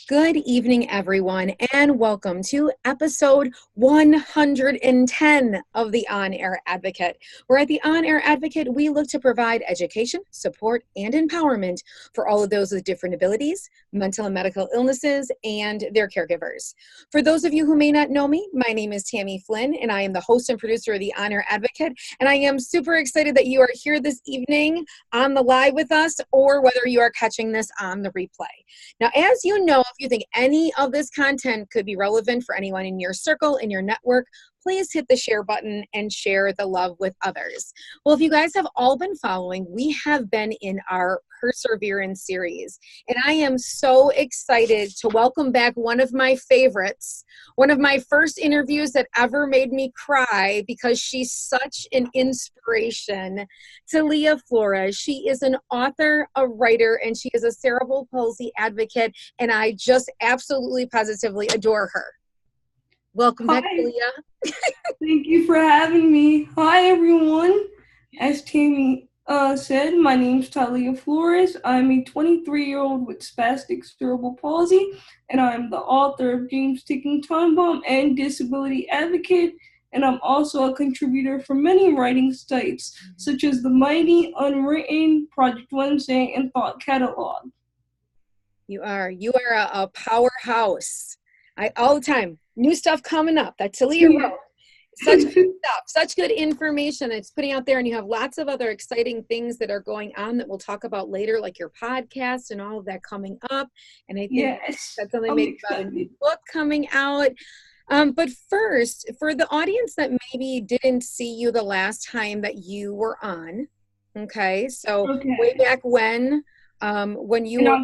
Good evening, everyone, and welcome to episode 110 of the On Air Advocate. Where at the On Air Advocate, we look to provide education, support, and empowerment for all of those with different abilities, mental and medical illnesses, and their caregivers. For those of you who may not know me, my name is Tammy Flynn, and I am the host and producer of the On Air Advocate, and I am super excited that you are here this evening on the live with us, or whether you are catching this on the replay. Now, as you know, if you think any of this content could be relevant for anyone in your circle, in your network, please hit the share button and share the love with others. Well, if you guys have all been following, we have been in our Perseverance series, and I am so excited to welcome back one of my favorites, one of my first interviews that ever made me cry because she's such an inspiration, Tylia Flores. She is an author, a writer, and she is a cerebral palsy advocate, and I just absolutely positively adore her. Welcome back, Tylia. Thank you for having me. Hi, everyone. As Tammy said, my name's Tylia Flores. I'm a 23-year-old with spastic cerebral palsy, and I'm the author of James Ticking Time Bomb and Disability Advocate, and I'm also a contributor for many writing sites, such as The Mighty, Unwritten, Project Wednesday, and Thought Catalog. You are a powerhouse. All the time, new stuff coming up that Tylia wrote. Such good stuff, such good information that it's putting out there, and you have lots of other exciting things that are going on that we'll talk about later, like your podcast and all of that coming up. And I think that's something maybe about a new book coming out. But first, for the audience that maybe didn't see you the last time that you were on, okay, so way back when you were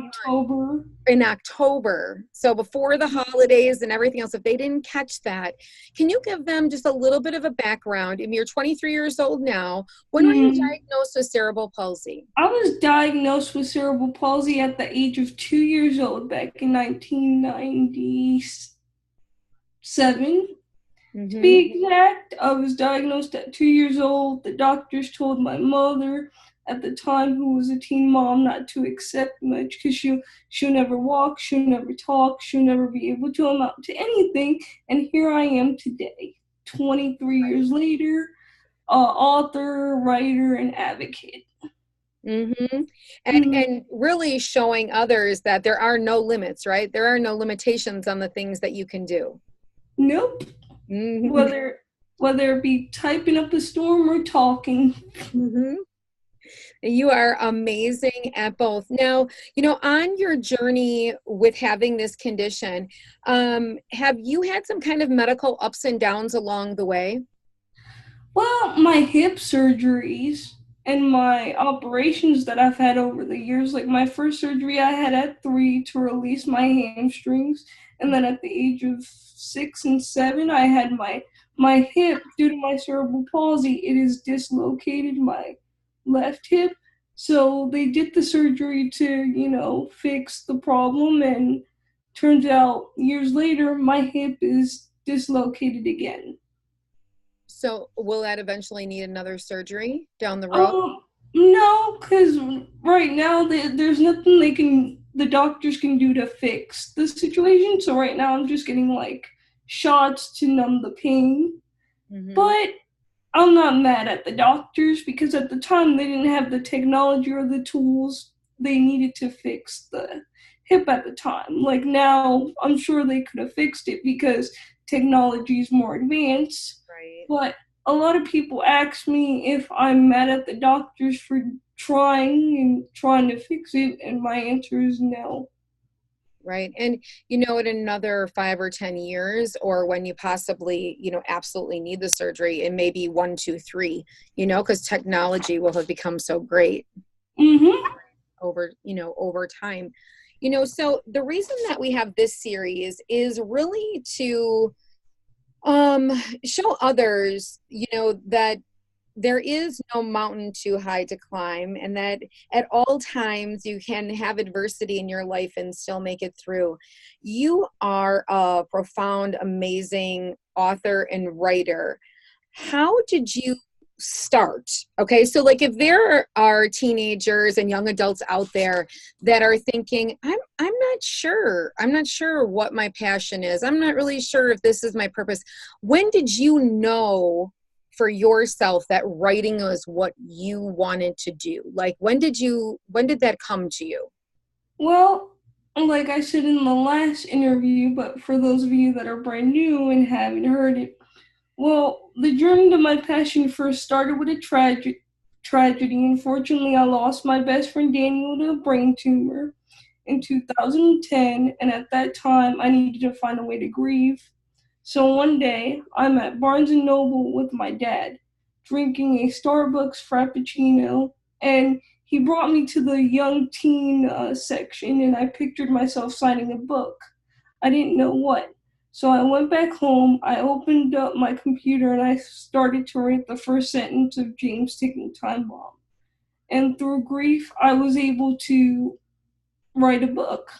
in October, so before the holidays and everything else, if they didn't catch that, can you give them just a little bit of a background? I mean, you're 23 years old now. When were you diagnosed with cerebral palsy? I was diagnosed with cerebral palsy at the age of 2 years old back in 1997. To be exact, I was diagnosed at 2 years old. The doctors told my mother at the time, who was a teen mom, not to accept much because she'll never walk, she'll never talk, she'll never be able to amount to anything. And here I am today, 23 years later, author, writer, and advocate. And really showing others that there are no limits, right? There are no limitations on the things that you can do. Nope. Whether it be typing up a storm or talking. You are amazing at both. Now, on your journey with having this condition, have you had some kind of medical ups and downs along the way? Well, my hip surgeries and my operations that I've had over the years, like my first surgery I had at 3 to release my hamstrings, and then at the age of 6 and 7, I had my hip, due to my cerebral palsy, it is dislocated, my left hip. So they did the surgery to, fix the problem, and turns out years later, my hip is dislocated again. So will that eventually need another surgery down the road? No, because right now there's nothing the doctors can do to fix the situation. So right now I'm just getting shots to numb the pain. But I'm not mad at the doctors because at the time they didn't have the technology or the tools they needed to fix the hip at the time. Like now, I'm sure they could have fixed it because technology is more advanced. Right. But a lot of people ask me if I'm mad at the doctors for trying to fix it, and my answer is no. Right. And, in another 5 or 10 years, or when you possibly, absolutely need the surgery, it may be 1, 2, 3, because technology will have become so great over time. So the reason that we have this series is really to show others, that there is no mountain too high to climb, and that at all times you can have adversity in your life and still make it through. You are a profound, amazing author and writer. How did you start? Okay, so like if there are teenagers and young adults out there that are thinking, I'm not sure what my passion is, I'm not really sure if this is my purpose. When did you know for yourself that writing was what you wanted to do? Like when did that come to you? Well, like I said in the last interview, but for those of you that are brand new and haven't heard it, well, the journey to my passion first started with a tragedy. Unfortunately, I lost my best friend Daniel to a brain tumor in 2010, and at that time, I needed to find a way to grieve. So one day, I'm at Barnes& and Noble with my dad, drinking a Starbucks Frappuccino, and he brought me to the young teen section, and I pictured myself signing a book. I didn't know what. So I went back home, I opened up my computer, and I started to write the first sentence of James' Ticking Time Bomb. And through grief, I was able to write a book.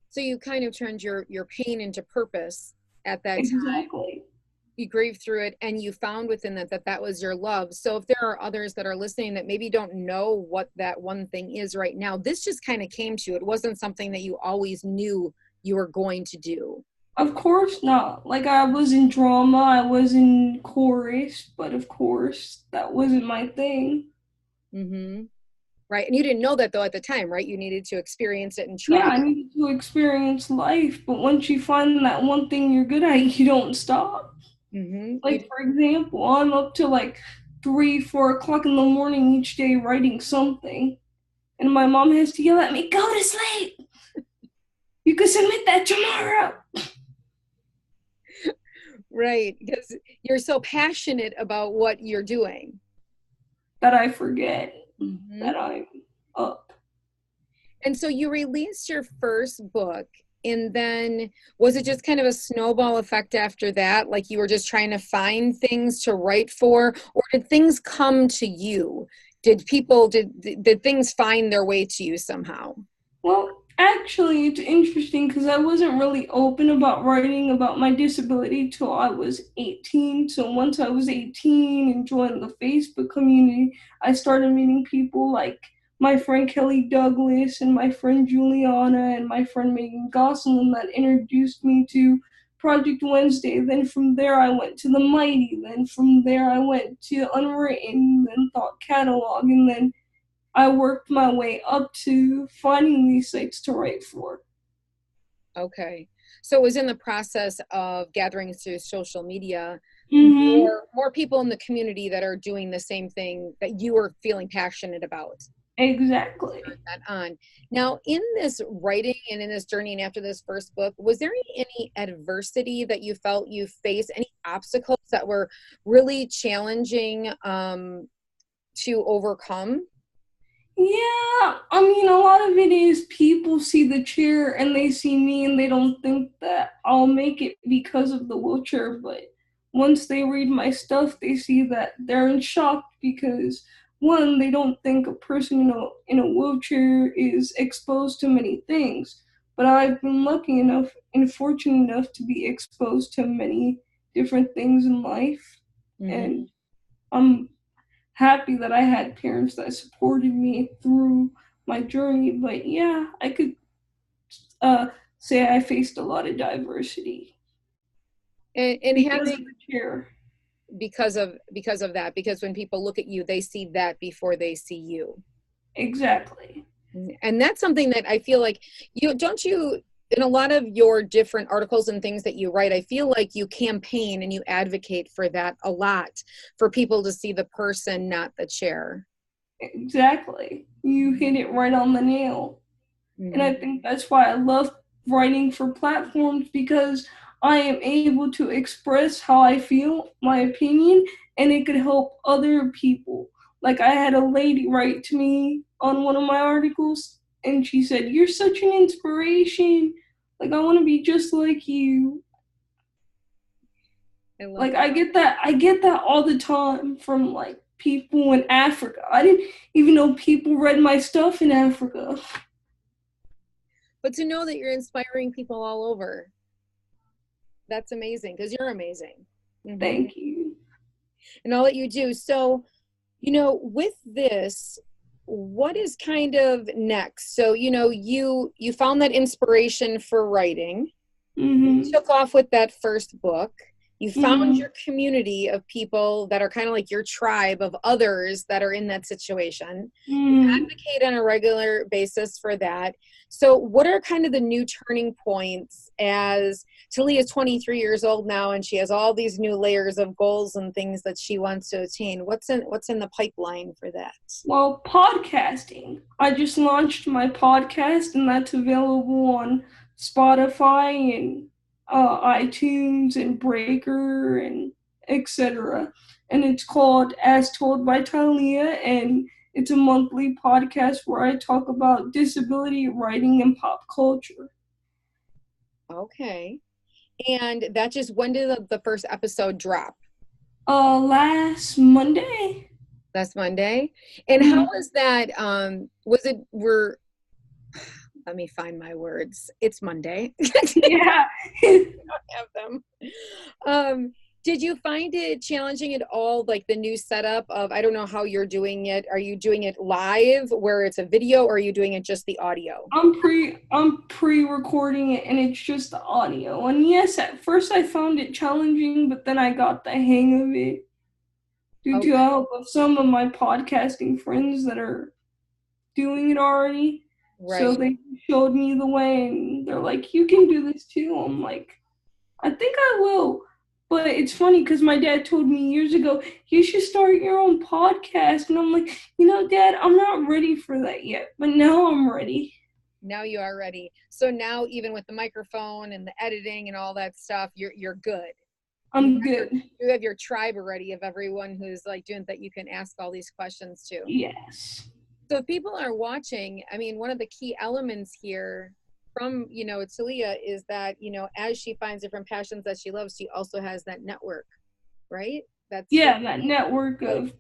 So you kind of turned your pain into purpose at that time. Exactly. You grieved through it and you found within that was your love. So if there are others that are listening that maybe don't know what that one thing is right now, this just kind of came to you. It wasn't something that you always knew you were going to do. Of course not. Like, I was in drama, I was in chorus, but of course, that wasn't my thing. Mm-hmm. Right. And you didn't know that though at the time, right? You needed to experience it and try Yeah, I it. needed to experience life, but once you find that one thing you're good at, you don't stop. Mm-hmm. Like, for example, I'm up to like 3, 4 o'clock in the morning each day writing something, and my mom has to yell at me, "Go to sleep! You can submit that tomorrow!" Right. Because you're so passionate about what you're doing. That I forget Mm-hmm. that I'm up. And so you released your first book, and then was it just kind of a snowball effect after that? Like you were just trying to find things to write for, or did things come to you? Did things find their way to you somehow? Well, actually, it's interesting because I wasn't really open about writing about my disability till I was 18. So once I was 18 and joined the Facebook community, I started meeting people like my friend Kelly Douglas and my friend Juliana and my friend Megan Gosselin that introduced me to Project Wednesday. Then from there, I went to The Mighty. Then from there, I went to Unwritten, then Thought Catalog, and then I worked my way up to finding these sites to write for. Okay. So it was in the process of gathering through social media, Mm-hmm. more people in the community that are doing the same thing that you were feeling passionate about. Exactly. That on. Now, in this writing and in this journey and after this first book, was there any adversity that you felt you faced, any obstacles that were really challenging to overcome? Yeah, I mean, a lot of it is people see the chair and they see me and they don't think that I'll make it because of the wheelchair. But once they read my stuff, they see that they're in shock because one, they don't think a person in a wheelchair is exposed to many things. But I've been lucky enough and fortunate enough to be exposed to many different things in life, Mm-hmm. and I'm happy that I had parents that supported me through my journey. But yeah, I could uh, say I faced a lot of diversity And because of having the chair. because of that, because when people look at you, they see that before they see you. Exactly. And that's something that I feel like you in a lot of your different articles and things that you write, I feel like you campaign and you advocate for that a lot, for people to see the person, not the chair. Exactly. You hit it right on the nail. And I Mm-hmm. think that's why I love writing for platforms, because I am able to express how I feel, my opinion, and it could help other people. Like, I had a lady write to me on one of my articles, and she said, "You're such an inspiration. Like, I want to be just like you." I love Like, that. I get that all the time from like people in Africa. I didn't even know people read my stuff in Africa. But to know that you're inspiring people all over, that's amazing because you're amazing. Mm-hmm. Thank you. and all that you do. So, with this, what is kind of next? So, you found that inspiration for writing. You Mm-hmm. took off with that first book. You found Mm-hmm. your community of people that are kind of like your tribe of others that are in that situation. You Mm-hmm. advocate on a regular basis for that. So, what are kind of the new turning points as Tylia is 23 years old now, and she has all these new layers of goals and things that she wants to attain? What's in the pipeline for that? Well, podcasting. I just launched my podcast, and that's available on Spotify and iTunes and Breaker and etc. And it's called As Told by Tylia, and it's a monthly podcast where I talk about disability writing and pop culture. Okay. And that just, when did the first episode drop? Last Monday. Last Monday. And how Mm, was that? Was it, were, let me find my words. It's Monday. yeah. Have them. Um, did you find it challenging at all, like the new setup of, I don't know how you're doing it. Are you doing it live where it's a video, or are you doing it just the audio? I'm pre-recording it, and it's just the audio. And yes, at first I found it challenging, but then I got the hang of it due to Okay, help of some of my podcasting friends that are doing it already. So right. they showed me the way, and they're like, "You can do this too." I'm like, "I think I will." But it's funny because my dad told me years ago, "You should start your own podcast." And I'm like, Dad, I'm not ready for that yet. But now I'm ready. Now you are ready. So now, even with the microphone and the editing and all that stuff, you're good. You I'm have your good. you have your tribe already of everyone who's like doing that you can ask all these questions to. Yes. So if people are watching, I mean, one of the key elements here from, Talia is that, as she finds different passions that she loves, she also has that network, right? That's Yeah, that network of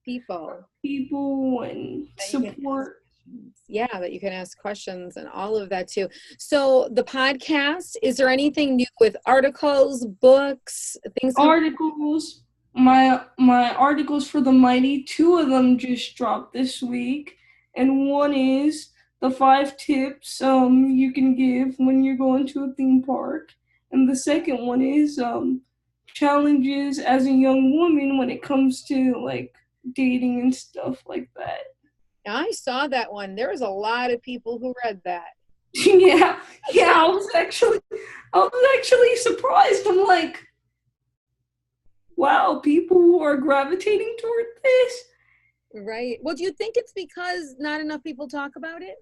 people people and that you can ask support. questions. Yeah, that you can ask questions and all of that too. So the podcast, is there anything new with articles, books, things coming? Articles. My articles for the Mighty, two of them just dropped this week, and one is the 5 tips you can give when you're going to a theme park, and the second one is challenges as a young woman when it comes to like dating and stuff like that. I saw that one. There was a lot of people who read that. yeah, yeah. I was actually surprised. I'm like, wow, people who are gravitating toward this. Right. Well, do you think it's because not enough people talk about it?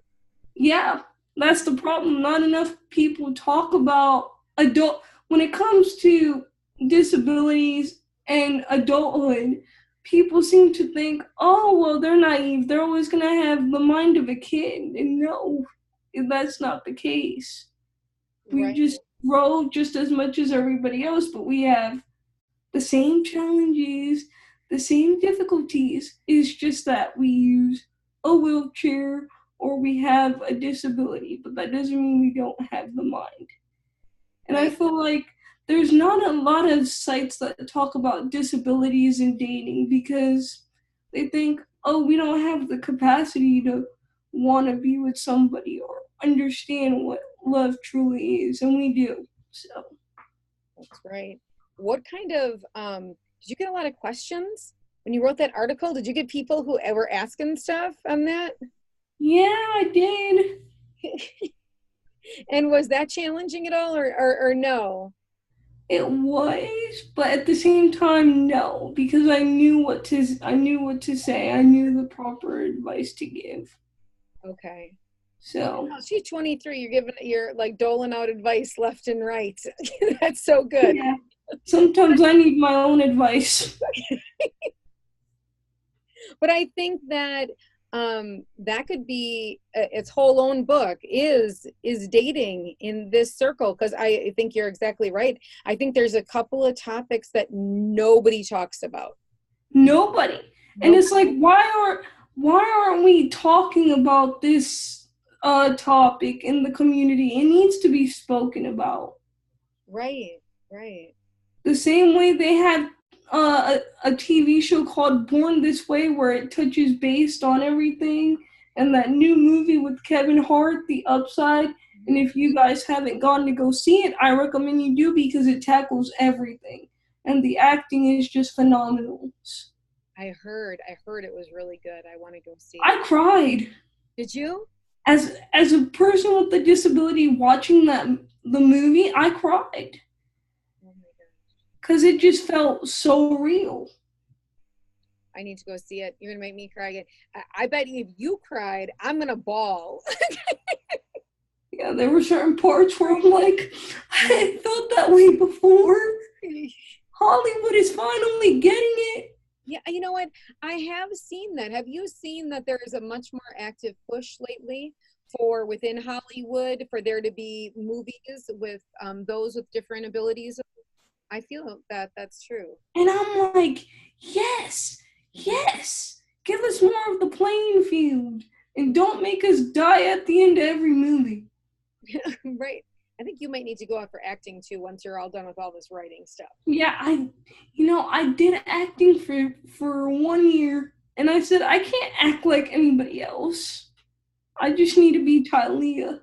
Yeah, that's the problem. Not enough people talk about adult when it comes to disabilities and adulthood. People seem to think, oh, well, they're naive. They're always going to have the mind of a kid. And no, that's not the case. We Right. just grow just as much as everybody else, but we have the same challenges, the same difficulties. It's just that we use a wheelchair or we have a disability, but that doesn't mean we don't have the mind. And I Right. feel like there's not a lot of sites that talk about disabilities and dating because they think, oh, we don't have the capacity to want to be with somebody or understand what love truly is, and we do. So That's right. What kind of, did you get a lot of questions when you wrote that article? Did you get people who were asking stuff on that? yeah, I did. And was that challenging at all, or no? It was, but at the same time, no, because I knew what to say. I knew the proper advice to give. Okay. So Oh, she's 23. You're like doling out advice left and right. That's so good. yeah, sometimes I need my own advice. But I think that that could be its whole own book is dating in this circle, because I think you're exactly right. I think there's a couple of topics that nobody talks about. Nobody, and Nope. it's like, why aren't we talking about this topic in the community? It needs to be spoken about. Right, right. The same way they had a TV show called Born This Way where it touches based on everything, and that new movie with Kevin Hart, The Upside. And if you guys haven't gone to go see it, I recommend you do because it tackles everything. And the acting is just phenomenal. I heard it was really good. I want to go see I it. cried. Did you? As a person with a disability watching the movie, I cried. Oh my gosh. Because it just felt so real. I need to go see it. You're gonna make me cry again. I bet if you cried, I'm gonna bawl. Yeah, there were certain parts where I'm like, I felt that way before. Hollywood is finally getting it. Yeah, you know what? I have seen that. Have you seen that there is a much more active push lately for within Hollywood for there to be movies with those with different abilities? I feel that that's true. And I'm like, yes, yes. Give us more of the playing field. And don't make us die at the end of every movie. Right. I think you might need to go out for acting too once you're all done with all this writing stuff. Yeah, I did acting for 1 year, and I said I can't act like anybody else. I just need to be Tylia.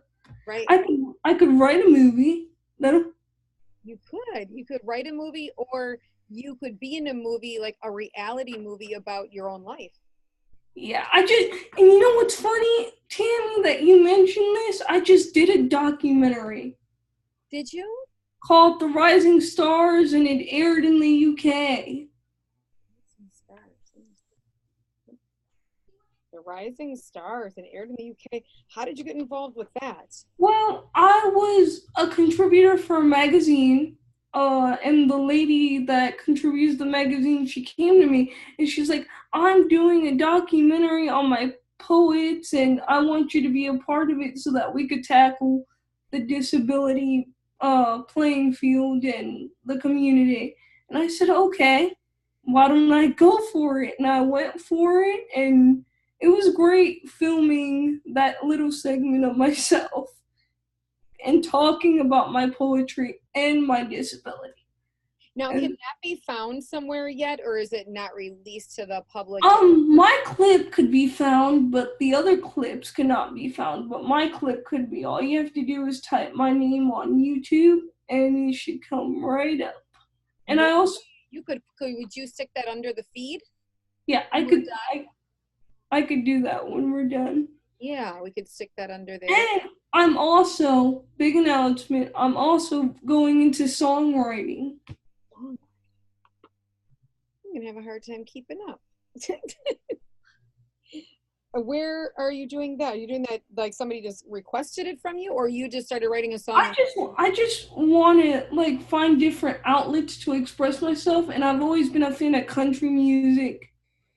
Right. I could write a movie. You could write a movie, or you could be in a movie, like a reality movie about your own life. Yeah, and you know what's funny, Tammy, that you mentioned this? I just did a documentary. Did you? Called The Rising Stars, and it aired in the UK. The Rising Stars, and aired in the UK. How did you get involved with that? Well, I was a contributor for a magazine, and the lady that contributes the magazine, she came to me, and she's like, I'm doing a documentary on my poets, and I want you to be a part of it so that we could tackle the disability playing field in the community. And I said, okay, why don't I go for it? And I went for it, and it was great filming that little segment of myself and talking about my poetry and my disability. Now, can that be found somewhere yet, or is it not released to the public? My clip could be found, but the other clips cannot be found. But my clip could be. All you have to do is type my name on YouTube, and it should come right up. And I also would you stick that under the feed? Yeah, I could do that when we're done. Yeah, we could stick that under there. And I'm also, big announcement, I'm also going into songwriting. I'm gonna have a hard time keeping up. Where are you doing that? Are you doing that like somebody just requested it from you, or you just started writing a song? I just want to like find different outlets to express myself, and I've always been a fan of country music.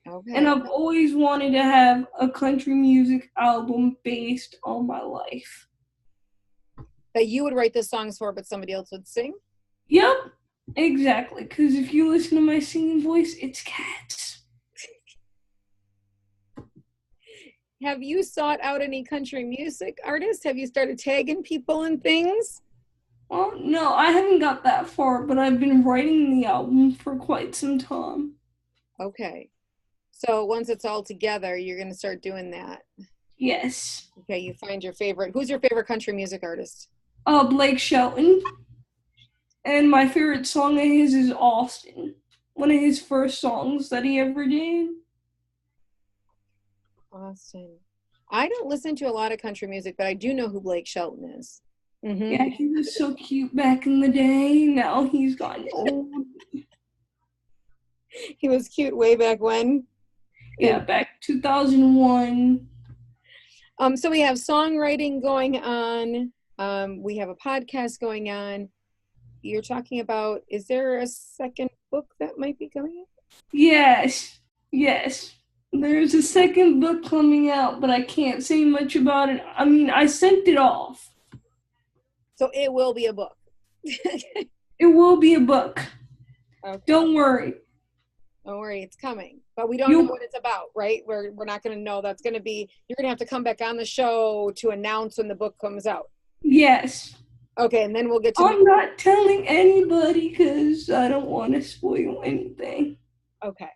Okay. And I've always wanted to have a country music album based on my life. That you would write the songs for, but somebody else would sing? Yep, exactly. Because if you listen to my singing voice, it's cats. Have you sought out any country music artists? Have you started tagging people and things? Well, no, I haven't got that far, but I've been writing the album for quite some time. Okay. So once it's all together, you're going to start doing that? Yes. Okay, you find your favorite. Who's your favorite country music artist? Blake Shelton. And my favorite song of his is Austin. One of his first songs that he ever did. Austin. I don't listen to a lot of country music, but I do know who Blake Shelton is. Mm-hmm. Yeah, he was so cute back in the day. Now he's gotten old. He was cute way back when? Yeah, back 2001. So we have songwriting going on. We have a podcast going on. You're talking about, is there a second book that might be coming out? Yes. There's a second book coming out, but I can't say much about it. I mean, I sent it off. So it will be a book. It will be a book. Okay. Don't worry. Don't worry, it's coming. But we don't know what it's about, right? We're not going to know. That's going to be, you're going to have to come back on the show to announce when the book comes out. Yes. Okay, and then we'll get to I'm not telling anybody because I don't want to spoil anything. Okay.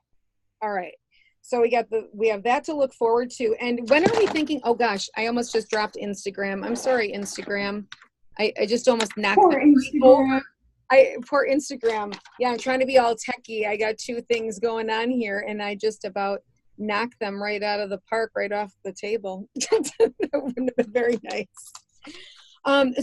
All right. So we have that to look forward to. And when are we thinking? Oh gosh, I almost just dropped Instagram. I'm sorry, Instagram. I just almost knocked Poor that right over. Instagram. Poor Instagram. Yeah, I'm trying to be all techie. I got two things going on here, and I just about knocked them right out of the park, right off the table. That wouldn't have been very nice.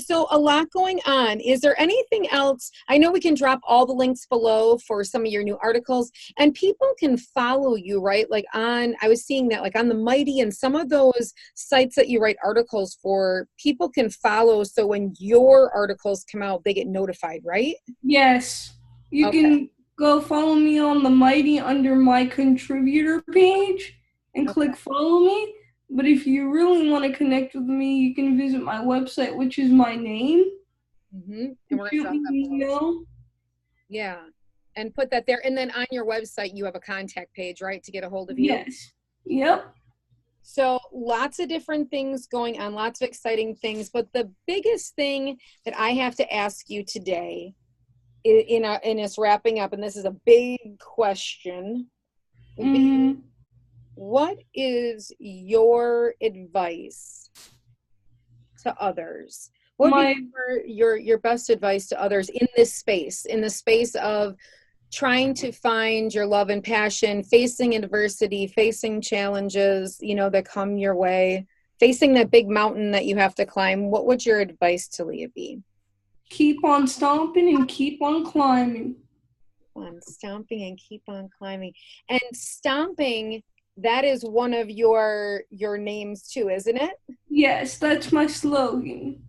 So a lot going on. Is there anything else? I know we can drop all the links below for some of your new articles, and people can follow you, right? Like I was seeing that like on the Mighty and some of those sites that you write articles for, people can follow. So when your articles come out, they get notified, right? Yes. You Okay. can go follow me on the Mighty under my contributor page and Okay. click follow me. But if you really want to connect with me, you can visit my website, which is my name. And we're going to Shoot drop me that an below. email. Yeah. And put that there. And then on your website, you have a contact page, right? To get a hold of you? Yes. Yep. So lots of different things going on, lots of exciting things. But the biggest thing that I have to ask you today in us wrapping up, and this is a big question, would be, what is your advice to others? What would be your best advice to others in the space of trying to find your love and passion, facing adversity, facing challenges, that come your way, facing that big mountain that you have to climb? What would your advice to Leah be? Keep on stomping and keep on climbing. On stomping and keep on climbing. And stomping, that is one of your names too, isn't it? Yes, that's my slogan.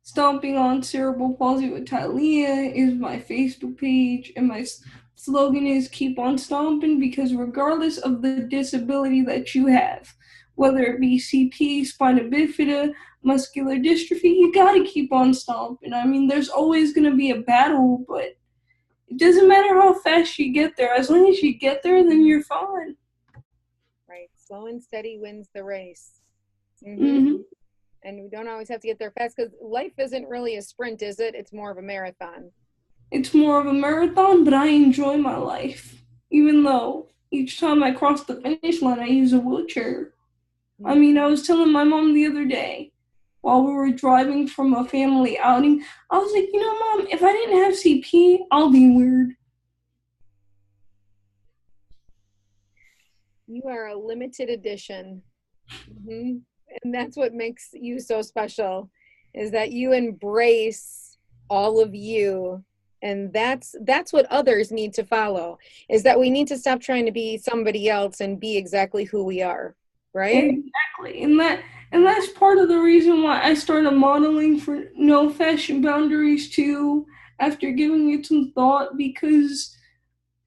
Stomping on Cerebral Palsy with Tylia is my Facebook page, and my slogan is keep on stomping, because regardless of the disability that you have, whether it be CP, spina bifida, muscular dystrophy, you gotta keep on stomping. I mean, there's always gonna be a battle, but it doesn't matter how fast you get there. As long as you get there, then you're fine. Right. Slow and steady wins the race. And we don't always have to get there fast, because life isn't really a sprint, is it? It's more of a marathon. It's more of a marathon, but I enjoy my life. Even though each time I cross the finish line, I use a wheelchair. I mean, I was telling my mom the other day, while we were driving from a family outing, I was like, Mom, if I didn't have CP, I'll be weird. You are a limited edition. And that's what makes you so special, is that you embrace all of you. And that's what others need to follow, is that we need to stop trying to be somebody else and be exactly who we are, right? Exactly. And that's part of the reason why I started modeling for No Fashion Boundaries too, after giving it some thought, because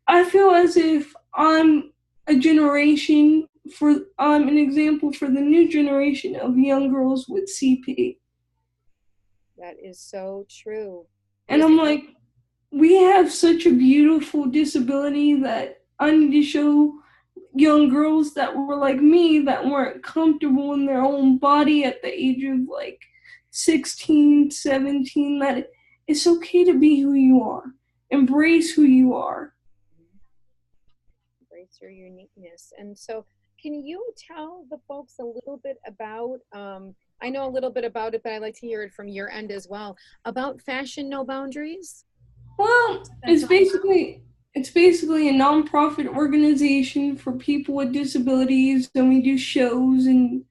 I feel as if I'm an example for the new generation of young girls with CP. That is so true. And I'm like, we have such a beautiful disability that I need to show young girls that were like me, that weren't comfortable in their own body at the age of like 16, 17, that it's okay to be who you are. Embrace who you are. Embrace your uniqueness. And so can you tell the folks a little bit about, I know a little bit about it, but I'd like to hear it from your end as well, about Fashion No Boundaries? Well, it's basically a nonprofit organization for people with disabilities, and we do shows and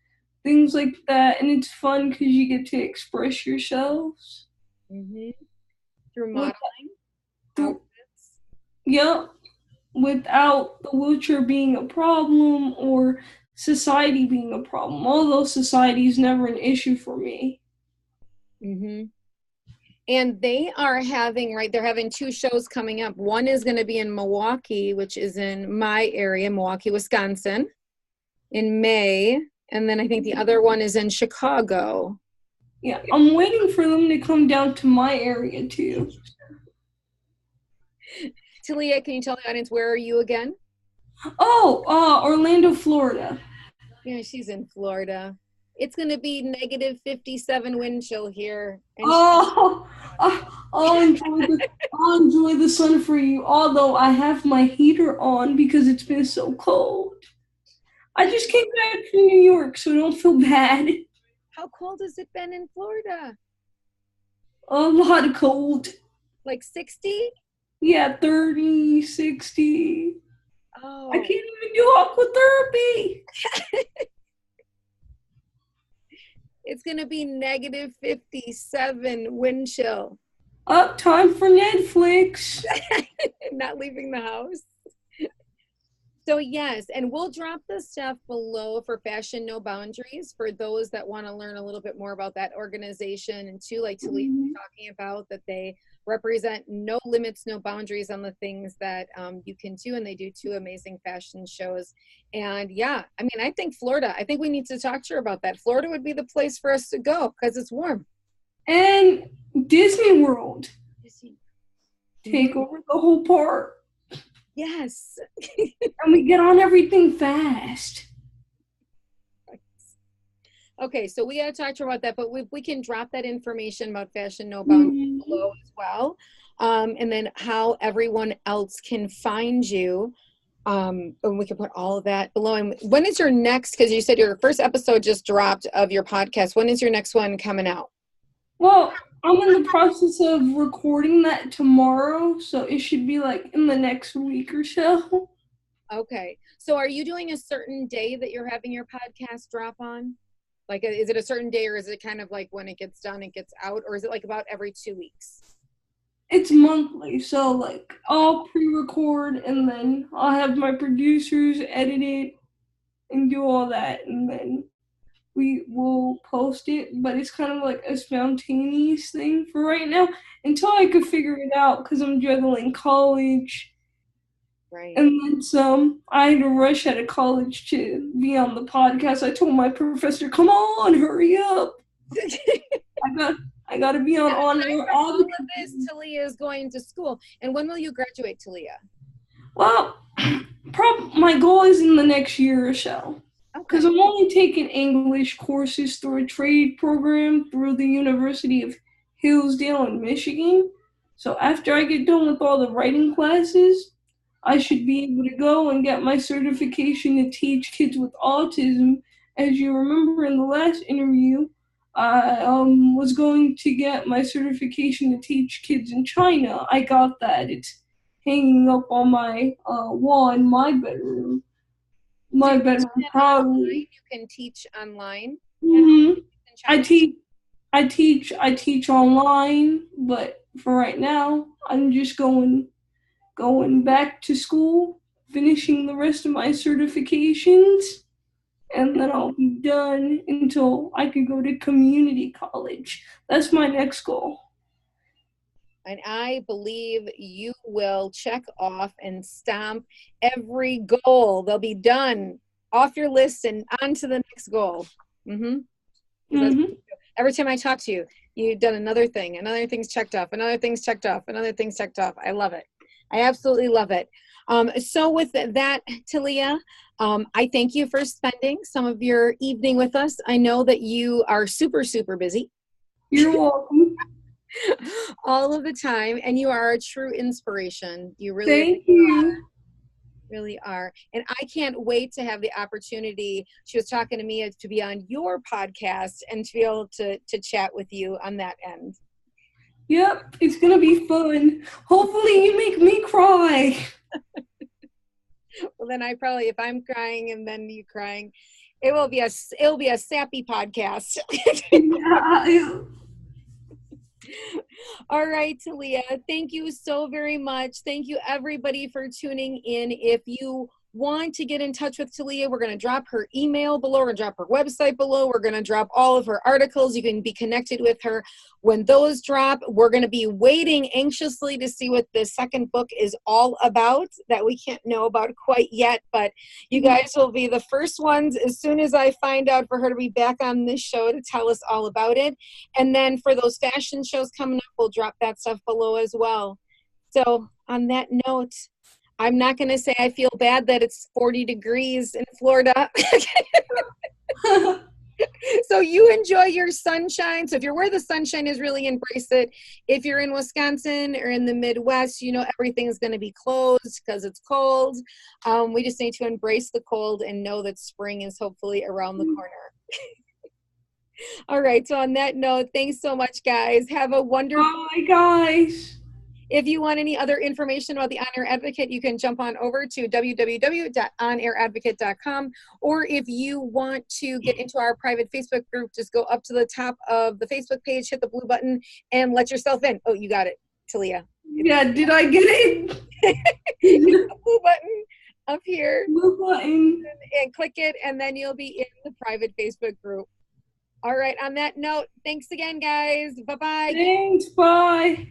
things like that, and it's fun because you get to express yourselves. Through modeling? Yep. Without the wheelchair being a problem or society being a problem. Although society is never an issue for me. And they're having two shows coming up. One is going to be in Milwaukee, which is in my area, Milwaukee, Wisconsin, in May. And then I think the other one is in Chicago. Yeah, I'm waiting for them to come down to my area too. Tylia, can you tell the audience, where are you again? Oh, Orlando, Florida. Yeah, she's in Florida. It's going to be negative 57 wind chill here. And Oh, I'll enjoy the sun for you. Although I have my heater on because it's been so cold. I just came back from New York, so don't feel bad. how cold has it been in Florida? A lot of cold. Like 60? Yeah, 30, 60. Oh. I can't even do aquatherapy. It's going to be negative 57 wind chill. Up, time for Netflix. Not leaving the house. So yes, and we'll drop the stuff below for Fashion No Boundaries for those that want to learn a little bit more about that organization, and too, like Tylia was talking about, that they represent no limits, no boundaries on the things that you can do, and they do 2 amazing fashion shows. And yeah, I mean, I think Florida, I think we need to talk to her about that. Florida would be the place for us to go because it's warm. And Disney World. Take over the whole park. Yes. And we get on everything fast. Okay, so we got to talk to her about that, but we can drop that information about Fashion No Boundaries below as well. And then how everyone else can find you. And we can put all of that below. And when is your next, because you said your first episode just dropped of your podcast, when is your next one coming out? Well, I'm in the process of recording that tomorrow, so it should be like in the next week or so. Okay. So are you doing a certain day that you're having your podcast drop on? Like, is it a certain day, or is it kind of like when it gets done, it gets out, or is it like about every 2 weeks? It's monthly, so like I'll pre-record and then I'll have my producers edit it and do all that, and then we will post it. But it's kind of like a spontaneous thing for right now until I could figure it out, because I'm juggling college. Right. And then some. I had to rush out of college to be on the podcast. I told my professor, "Come on, hurry up! I got to be on air." All of this, Tylia is going to school. And when will you graduate, Tylia? Well, my goal is in the next year or so. Because I'm only taking English courses through a trade program through the University of Hillsdale in Michigan. So after I get done with all the writing classes, I should be able to go and get my certification to teach kids with autism. As you remember in the last interview, I was going to get my certification to teach kids in China. I got that. It's hanging up on my wall in my bedroom. My bedroom, probably. You can teach online. I teach online, but for right now, I'm just going back to school, finishing the rest of my certifications, and then I'll be done until I could go to community college. That's my next goal. And I believe you will check off and stamp every goal. They'll be done off your list and on to the next goal. Every time I talk to you, you've done another thing. Another thing's checked off. Another thing's checked off. Another thing's checked off. I love it. I absolutely love it. So with that, Tylia, I thank you for spending some of your evening with us. I know that you are super, super busy. You're welcome. All of the time, and you are a true inspiration. You really Thank you. Really are. And I can't wait to have the opportunity. She was talking to me to be on your podcast and to be able to chat with you on that end. Yep, it's gonna be fun. Hopefully you make me cry. Well, then I probably, if I'm crying and then you crying, it'll be a sappy podcast. Yeah. All right, Tylia, thank you so very much. Thank you, everybody, for tuning in. If you want to get in touch with Tylia, we're going to drop her email below. We're going to drop her website below. We're going to drop all of her articles. You can be connected with her. When those drop, we're going to be waiting anxiously to see what the second book is all about that we can't know about quite yet, but you guys will be the first ones as soon as I find out for her to be back on this show to tell us all about it. And then for those fashion shows coming up, we'll drop that stuff below as well. So on that note, I'm not going to say I feel bad that it's 40 degrees in Florida. So you enjoy your sunshine. So if you're where the sunshine is, really embrace it. If you're in Wisconsin or in the Midwest, you know everything's going to be closed because it's cold. We just need to embrace the cold and know that spring is hopefully around the corner. All right. So on that note, thanks so much, guys. Have a wonderful. Bye, guys. If you want any other information about the On Air Advocate, you can jump on over to www.onairadvocate.com. Or if you want to get into our private Facebook group, just go up to the top of the Facebook page, hit the blue button, and let yourself in. Oh, you got it, Tylia. Yeah, did I get it? Hit the blue button up here. Blue button. And click it, and then you'll be in the private Facebook group. All right, on that note, thanks again, guys. Bye-bye. Thanks, bye.